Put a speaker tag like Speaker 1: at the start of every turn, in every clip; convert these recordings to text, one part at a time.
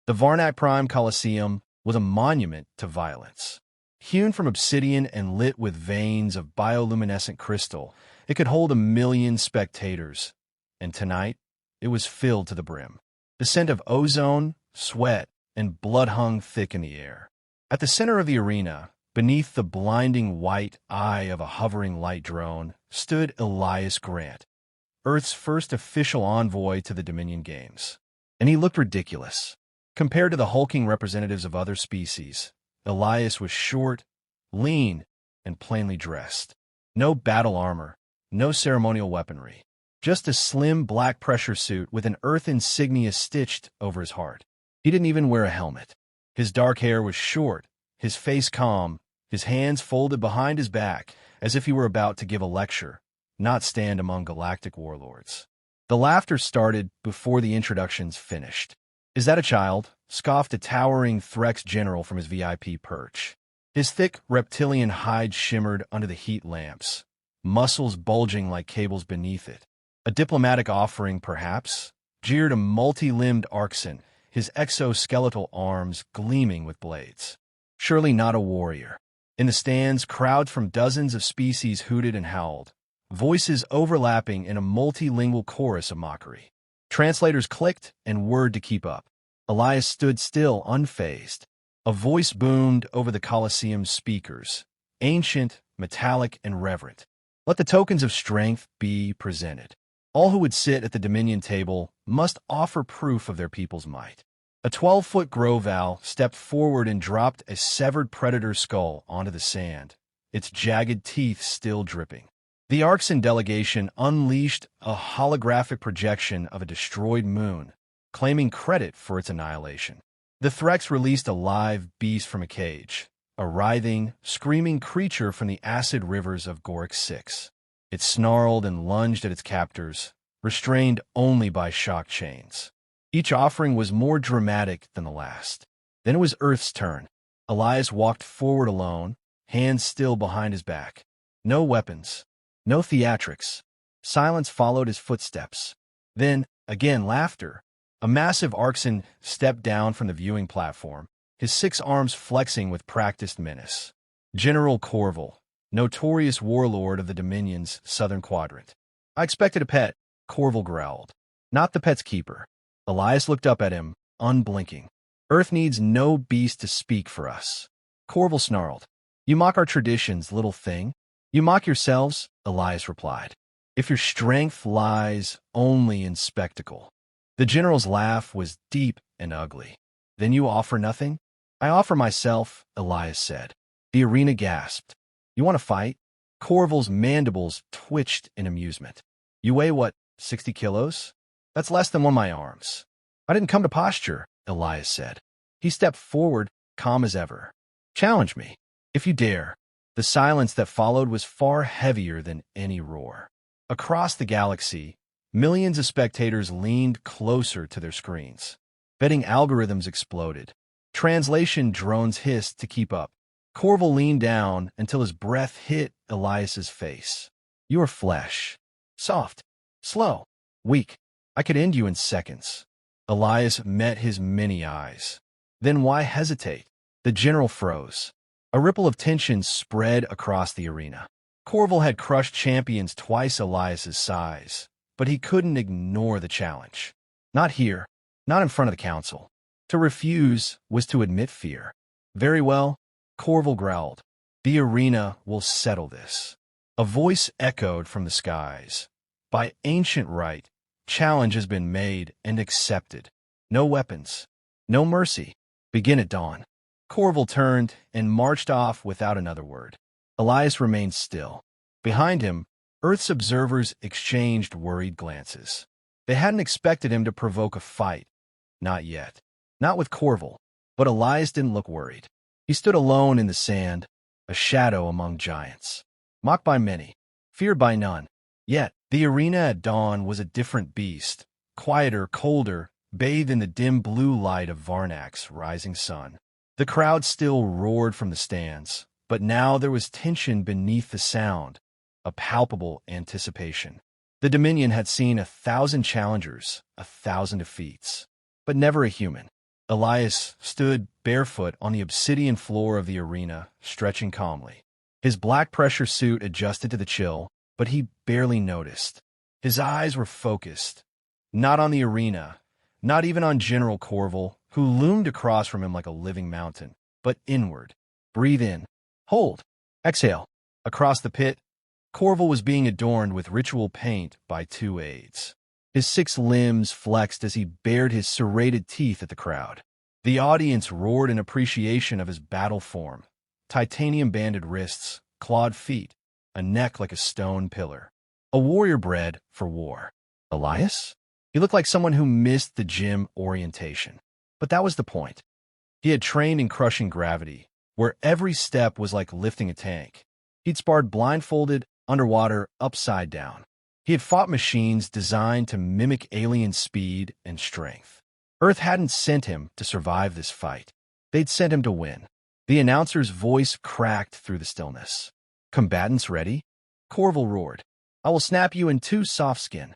Speaker 1: The Varnak Prime Coliseum was a monument to violence. Hewn from obsidian and lit with veins of bioluminescent crystal, it could hold 1 million spectators, and tonight it was filled to the brim. The scent of ozone, sweat, and blood hung thick in the air. At the center of the arena, beneath the blinding white eye of a hovering light drone, stood Elias Grant, Earth's first official envoy to the Dominion Games. And he looked ridiculous. Compared to the hulking representatives of other species, Elias was short, lean, and plainly dressed. No battle armor, no ceremonial weaponry. Just a slim black pressure suit with an Earth insignia stitched over his heart. He didn't even wear a helmet. His dark hair was short, his face calm, his hands folded behind his back, as if he were about to give a lecture, not stand among galactic warlords. The laughter started before the introductions finished. "Is that a child?" scoffed a towering Threx general from his VIP perch. His thick reptilian hide shimmered under the heat lamps, muscles bulging like cables beneath it. A diplomatic offering, perhaps, jeered a multi-limbed Arxen, his exoskeletal arms gleaming with blades. Surely not a warrior. In the stands, crowds from dozens of species hooted and howled, voices overlapping in a multilingual chorus of mockery. Translators clicked and whirred to keep up. Elias stood still, unfazed. A voice boomed over the Colosseum's speakers, ancient, metallic, and reverent. Let the tokens of strength be presented. All who would sit at the Dominion table must offer proof of their people's might. A 12-foot Groval stepped forward and dropped a severed predator skull onto the sand, its jagged teeth still dripping. The Arxen delegation unleashed a holographic projection of a destroyed moon, claiming credit for its annihilation. The Threx released a live beast from a cage, a writhing, screaming creature from the acid rivers of Gorix 6. It snarled and lunged at its captors, restrained only by shock chains. Each offering was more dramatic than the last. Then it was Earth's turn. Elias walked forward alone, hands still behind his back. No weapons, no theatrics. Silence followed his footsteps. Then, again, laughter. A massive Arxen stepped down from the viewing platform, his 6 arms flexing with practiced menace. General Corval, notorious warlord of the Dominion's southern quadrant. "I expected a pet," Corval growled. "Not the pet's keeper." Elias looked up at him, unblinking. "Earth needs no beast to speak for us." Corval snarled. "You mock our traditions, little thing." "You mock yourselves," Elias replied. "If your strength lies only in spectacle." The general's laugh was deep and ugly. "Then you offer nothing?" "I offer myself," Elias said. The arena gasped. "You want to fight?" Corval's mandibles twitched in amusement. "You weigh what, 60 kilos? That's less than one of my arms." "I didn't come to posture," Elias said. He stepped forward, calm as ever. "Challenge me, if you dare." The silence that followed was far heavier than any roar. Across the galaxy, millions of spectators leaned closer to their screens. Betting algorithms exploded. Translation drones hissed to keep up. Corval leaned down until his breath hit Elias's face. "You are flesh. Soft. Slow. Weak. I could end you in seconds." Elias met his many eyes. "Then why hesitate?" The general froze. A ripple of tension spread across the arena. Corval had crushed champions twice Elias's size, but he couldn't ignore the challenge. Not here, not in front of the council. To refuse was to admit fear. "Very well," Corval growled. "The arena will settle this." A voice echoed from the skies. "By ancient right, challenge has been made and accepted. No weapons, no mercy. Begin at dawn." Corval turned and marched off without another word. Elias remained still. Behind him, Earth's observers exchanged worried glances. They hadn't expected him to provoke a fight. Not yet. Not with Corval. But Elias didn't look worried. He stood alone in the sand, a shadow among giants. Mocked by many, feared by none. Yet, the arena at dawn was a different beast. Quieter, colder, bathed in the dim blue light of Varnak's rising sun. The crowd still roared from the stands, but now there was tension beneath the sound, a palpable anticipation. The Dominion had seen 1,000 challengers, 1,000 defeats, but never a human. Elias stood barefoot on the obsidian floor of the arena, stretching calmly. His black pressure suit adjusted to the chill, but he barely noticed. His eyes were focused, not on the arena, not even on General Corval, who loomed across from him like a living mountain, but inward. Breathe in. Hold. Exhale. Across the pit, Corval was being adorned with ritual paint by 2 aides. His 6 limbs flexed as he bared his serrated teeth at the crowd. The audience roared in appreciation of his battle form. Titanium-banded wrists, clawed feet, a neck like a stone pillar. A warrior bred for war. Elias? He looked like someone who missed the gym orientation. But that was the point. He had trained in crushing gravity, where every step was like lifting a tank. He'd sparred blindfolded, underwater, upside down. He had fought machines designed to mimic alien speed and strength. Earth hadn't sent him to survive this fight. They'd sent him to win. The announcer's voice cracked through the stillness. Combatants ready? Corval roared. I will snap you in 2 soft skin.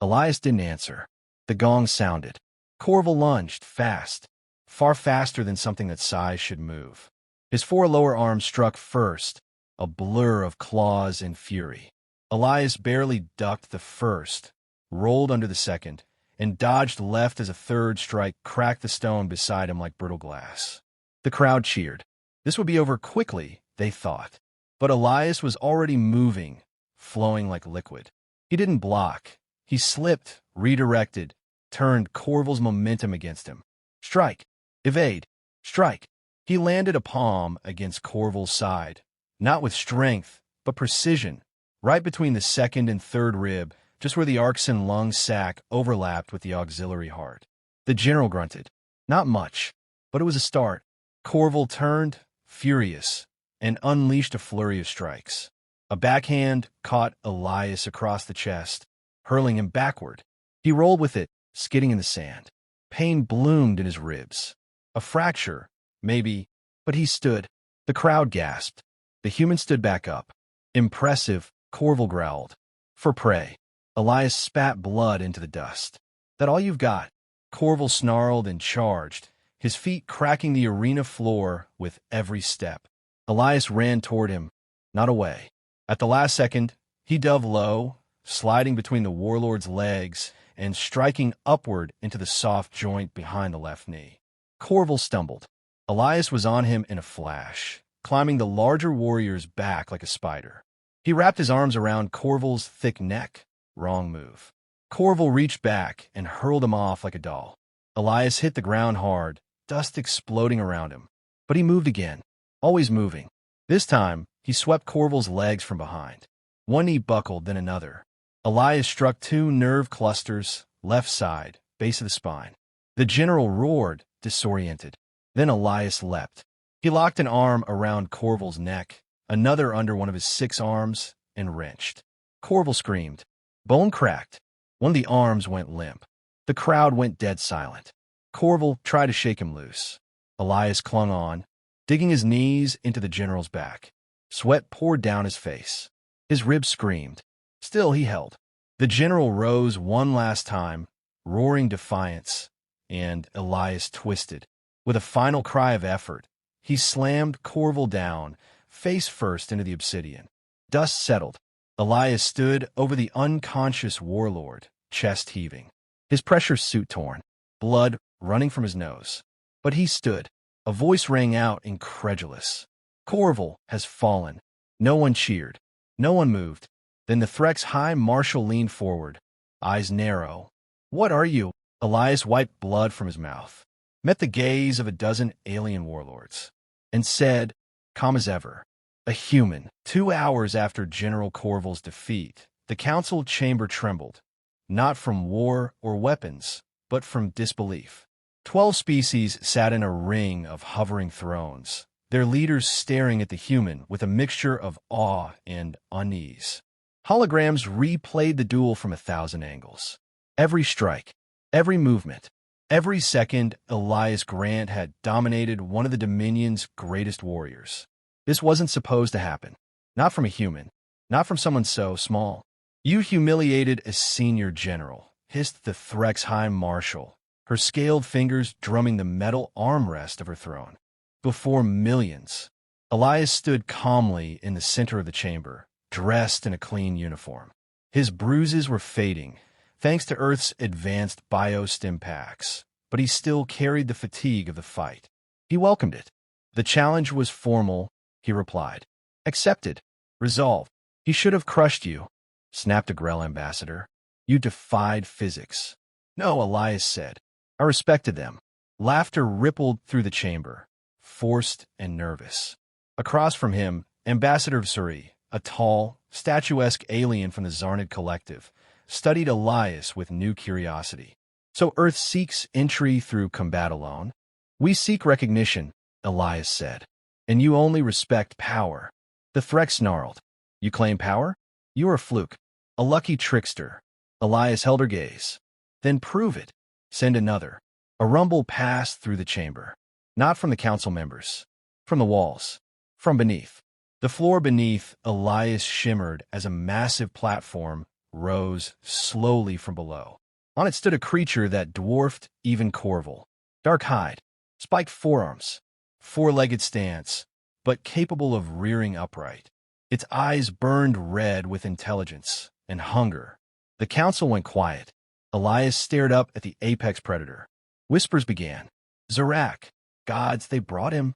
Speaker 1: Elias didn't answer. The gong sounded. Corval lunged, fast, far faster than something that size should move. His 4 lower arms struck first, a blur of claws and fury. Elias barely ducked the first, rolled under the second, and dodged left as a third strike cracked the stone beside him like brittle glass. The crowd cheered. This would be over quickly, they thought. But Elias was already moving, flowing like liquid. He didn't block. He slipped, redirected, turned Corval's momentum against him. Strike. Evade. Strike. He landed a palm against Corval's side, not with strength, but precision, right between the second and third rib, just where the arcs and lung sac overlapped with the auxiliary heart. The general grunted. Not much, but it was a start. Corval turned, furious, and unleashed a flurry of strikes. A backhand caught Elias across the chest, hurling him backward. He rolled with it, skidding in the sand. Pain bloomed in his ribs. A fracture, maybe, but he stood. The crowd gasped. The human stood back up. Impressive, Corval growled. For prey. Elias spat blood into the dust. That all you've got? Corval snarled and charged, his feet cracking the arena floor with every step. Elias ran toward him, not away. At the last second, he dove low, sliding between the warlord's legs and striking upward into the soft joint behind the left knee. Corval stumbled. Elias was on him in a flash, climbing the larger warrior's back like a spider. He wrapped his arms around Corval's thick neck. Wrong move. Corval reached back and hurled him off like a doll. Elias hit the ground hard, dust exploding around him. But he moved again, always moving. This time, he swept Corval's legs from behind. One knee buckled, then another. Elias struck 2 nerve clusters, left side, base of the spine. The general roared, disoriented. Then Elias leapt. He locked an arm around Corval's neck, another under one of his 6 arms, and wrenched. Corval screamed. Bone cracked. One of the arms went limp. The crowd went dead silent. Corval tried to shake him loose. Elias clung on, digging his knees into the general's back. Sweat poured down his face. His ribs screamed. Still he held. The general rose one last time, roaring defiance, and Elias twisted. With a final cry of effort, he slammed Corval down, face first into the obsidian. Dust settled. Elias stood over the unconscious warlord, chest heaving. His pressure suit torn, blood running from his nose. But he stood. A voice rang out, incredulous. Corval has fallen. No one cheered. No one moved. Then the Threx High Marshal leaned forward, eyes narrow. What are you? Elias wiped blood from his mouth, met the gaze of a dozen alien warlords, and said, calm as ever, a human. 2 hours after General Corval's defeat, the council chamber trembled, not from war or weapons, but from disbelief. 12 species sat in a ring of hovering thrones, their leaders staring at the human with a mixture of awe and unease. Holograms replayed the duel from 1,000 angles. Every strike, every movement, every second, Elias Grant had dominated one of the Dominion's greatest warriors. This wasn't supposed to happen. Not from a human. Not from someone so small. You humiliated a senior general, hissed the Threx High Marshal, her scaled fingers drumming the metal armrest of her throne. Before millions, Elias stood calmly in the center of the chamber, dressed in a clean uniform. His bruises were fading, thanks to Earth's advanced biostim packs, but he still carried the fatigue of the fight. He welcomed it. The challenge was formal, he replied. Accepted. Resolved. He should have crushed you, snapped a Grell ambassador. You defied physics. No, Elias said. I respected them. Laughter rippled through the chamber, forced and nervous. Across from him, Ambassador Vsuri, a tall, statuesque alien from the Zarnid Collective, studied Elias with new curiosity. So Earth seeks entry through combat alone? We seek recognition, Elias said. And you only respect power. The Threk snarled. You claim power? You are a fluke. A lucky trickster. Elias held her gaze. Then prove it. Send another. A rumble passed through the chamber. Not from the council members. From the walls. From beneath. The floor beneath Elias shimmered as a massive platform rose slowly from below. On it stood a creature that dwarfed even Corval. Dark hide, spiked forearms, four-legged stance, but capable of rearing upright. Its eyes burned red with intelligence and hunger. The council went quiet. Elias stared up at the apex predator. Whispers began. Zarak. Gods, they brought him.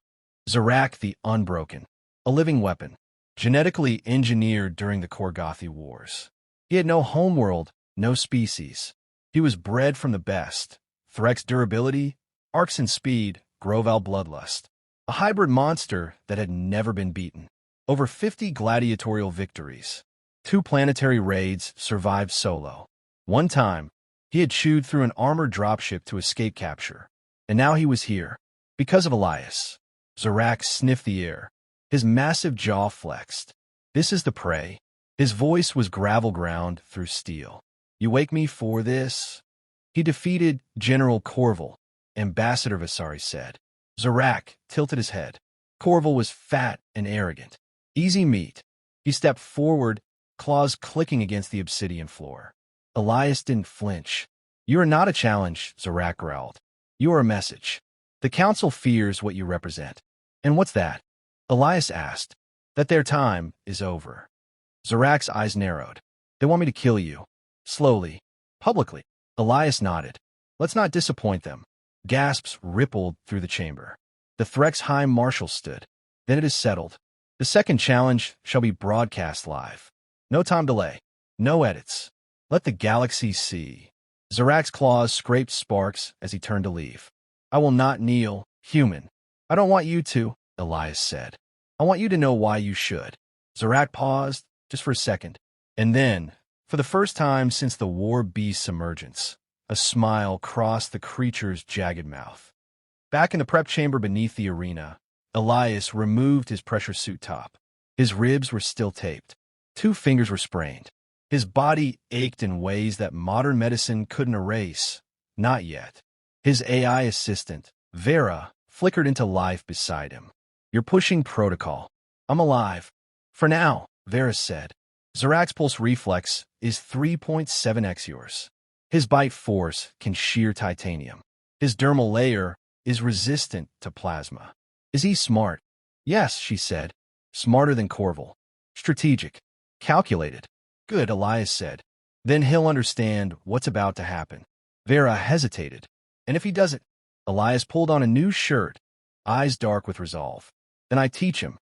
Speaker 1: Zarak the Unbroken. A living weapon. Genetically engineered during the Korgothi Wars. He had no homeworld, no species. He was bred from the best. Threk's durability, arcs and speed, Groval bloodlust. A hybrid monster that had never been beaten. Over 50 gladiatorial victories. 2 planetary raids survived solo. One time, he had chewed through an armored dropship to escape capture. And now he was here. Because of Elias. Zarak sniffed the air. His massive jaw flexed. This is the prey. His voice was gravel ground through steel. You wake me for this? He defeated General Corval, Ambassador Vasari said. Zarak tilted his head. Corval was fat and arrogant. Easy meat. He stepped forward, claws clicking against the obsidian floor. Elias didn't flinch. You are not a challenge, Zarak growled. You are a message. The council fears what you represent. And what's that? Elias asked. That their time is over. Zarak's eyes narrowed. They want me to kill you. Slowly. Publicly. Elias nodded. Let's not disappoint them. Gasps rippled through the chamber. The Threk's High Marshal stood. Then it is settled. The second challenge shall be broadcast live. No time delay. No edits. Let the galaxy see. Zarak's claws scraped sparks as he turned to leave. I will not kneel, human. I don't want you to, Elias said. I want you to know why you should. Zarak paused, just for a second. And then, for the first time since the war beast's emergence, a smile crossed the creature's jagged mouth. Back in the prep chamber beneath the arena, Elias removed his pressure suit top. His ribs were still taped. 2 fingers were sprained. His body ached in ways that modern medicine couldn't erase. Not yet. His AI assistant, Vera, flickered into life beside him. You're pushing protocol. I'm alive. For now, Vera said. Zarak's pulse reflex is 3.7x yours. His bite force can shear titanium. His dermal layer is resistant to plasma. Is he smart? Yes, she said. Smarter than Corval. Strategic. Calculated. Good, Elias said. Then he'll understand what's about to happen. Vera hesitated. And if he doesn't? Elias pulled on a new shirt, eyes dark with resolve. Then I teach him.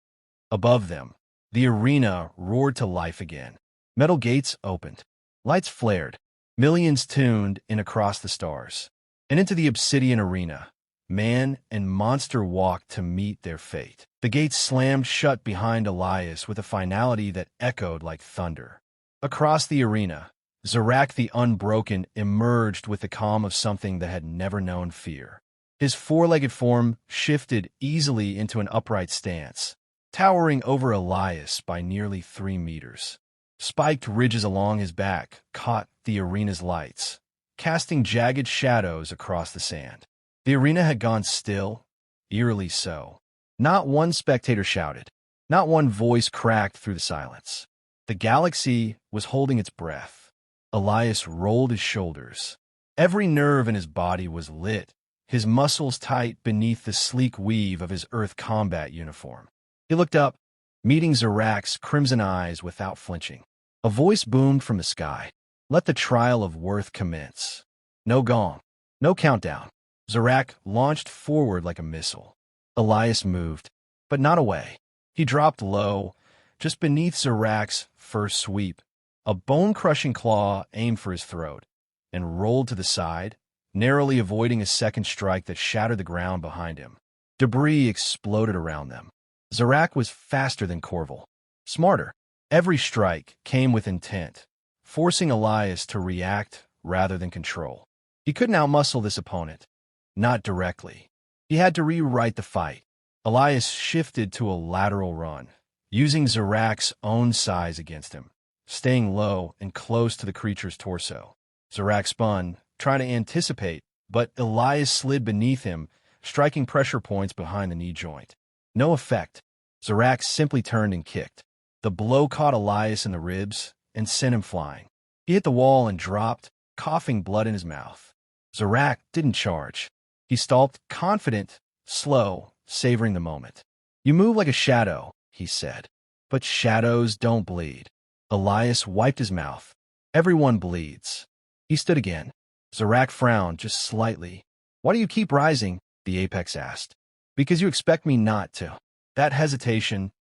Speaker 1: Above them, the arena roared to life again. Metal gates opened. Lights flared. Millions tuned in across the stars. And into the obsidian arena, man and monster walked to meet their fate. The gates slammed shut behind Elias with a finality that echoed like thunder. Across the arena, Zarak the Unbroken emerged with the calm of something that had never known fear. His 4-legged form shifted easily into an upright stance, towering over Elias by nearly 3 meters. Spiked ridges along his back caught the arena's lights, casting jagged shadows across the sand. The arena had gone still, eerily so. Not one spectator shouted. Not one voice cracked through the silence. The galaxy was holding its breath. Elias rolled his shoulders. Every nerve in his body was lit, his muscles tight beneath the sleek weave of his Earth combat uniform. He looked up, meeting Zarak's crimson eyes without flinching. A voice boomed from the sky. Let the trial of worth commence. No gong, no countdown. Zarak launched forward like a missile. Elias moved, but not away. He dropped low, just beneath Zarak's first sweep. A bone-crushing claw aimed for his throat and rolled to the side, narrowly avoiding a second strike that shattered the ground behind him. Debris exploded around them. Zarak was faster than Corval, smarter. Every strike came with intent, forcing Elias to react rather than control. He couldn't outmuscle this opponent, not directly. He had to rewrite the fight. Elias shifted to a lateral run, using Zarak's own size against him, staying low and close to the creature's torso. Zarak spun, trying to anticipate, but Elias slid beneath him, striking pressure points behind the knee joint. No effect. Zarak simply turned and kicked. The blow caught Elias in the ribs and sent him flying. He hit the wall and dropped, coughing blood in his mouth. Zarak didn't charge. He stalked, confident, slow, savoring the moment. You move like a shadow, he said. But shadows don't bleed. Elias wiped his mouth. Everyone bleeds. He stood again. Zarak frowned just slightly. Why do you keep rising? The apex asked. Because you expect me not to. That hesitation,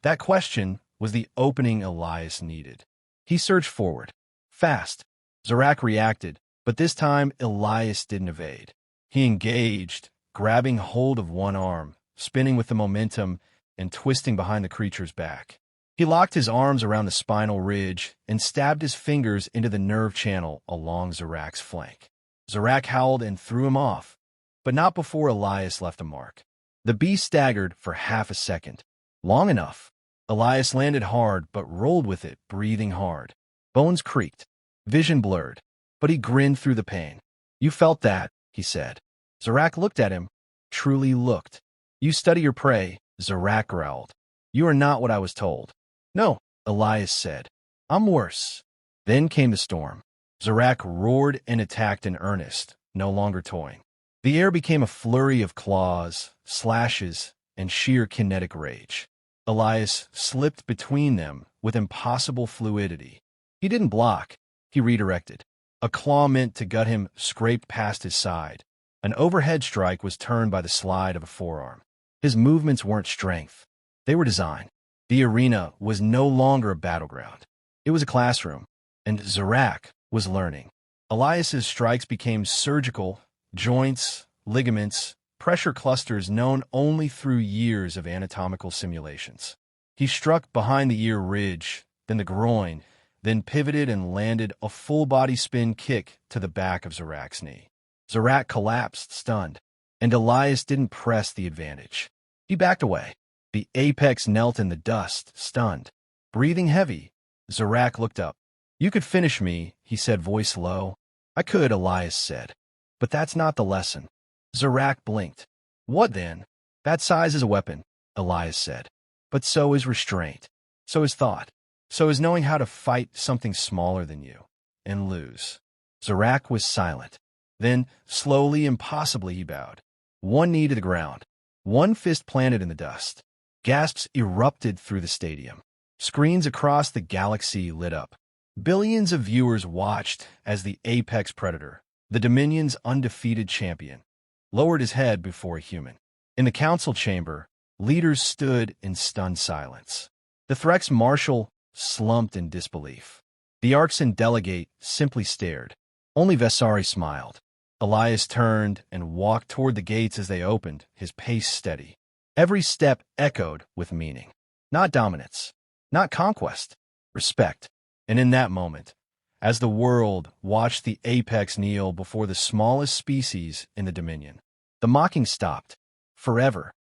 Speaker 1: that question, was the opening Elias needed. He surged forward. Fast. Zarak reacted, but this time Elias didn't evade. He engaged, grabbing hold of one arm, spinning with the momentum, and twisting behind the creature's back. He locked his arms around the spinal ridge and stabbed his fingers into the nerve channel along Zarak's flank. Zarak howled and threw him off, but not before Elias left a mark. The beast staggered for half a second. Long enough. Elias landed hard, but rolled with it, breathing hard. Bones creaked. Vision blurred. But he grinned through the pain. You felt that, he said. Zarak looked at him. Truly looked. You study your prey, Zarak growled. You are not what I was told. No, Elias said. I'm worse. Then came the storm. Zarak roared and attacked in earnest, no longer toying. The air became a flurry of claws, slashes, and sheer kinetic rage. Elias slipped between them with impossible fluidity. He didn't block. He redirected. A claw meant to gut him scraped past his side. An overhead strike was turned by the slide of a forearm. His movements weren't strength. They were design. The arena was no longer a battleground. It was a classroom, and Zarak was learning. Elias's strikes became surgical, joints, ligaments, pressure clusters known only through years of anatomical simulations. He struck behind the ear ridge, then the groin, then pivoted and landed a full-body spin kick to the back of Zarak's knee. Zarak collapsed, stunned, and Elias didn't press the advantage. He backed away. The apex knelt in the dust, stunned. Breathing heavy, Zarak looked up. You could finish me, he said, voice low. I could, Elias said. But that's not the lesson. Zarak blinked. What then? That size is a weapon, Elias said. But so is restraint. So is thought. So is knowing how to fight something smaller than you and lose. Zarak was silent. Then, slowly, impossibly, he bowed. One knee to the ground. One fist planted in the dust. Gasps erupted through the stadium. Screens across the galaxy lit up. Billions of viewers watched as the apex predator, the Dominion's undefeated champion, lowered his head before a human. In the council chamber, leaders stood in stunned silence. The Threx marshal slumped in disbelief. The Arxen delegate simply stared. Only Vesari smiled. Elias turned and walked toward the gates as they opened, his pace steady. Every step echoed with meaning. Not dominance, not conquest, respect. And in that moment, as the world watched the apex kneel before the smallest species in the Dominion, the mocking stopped. Forever.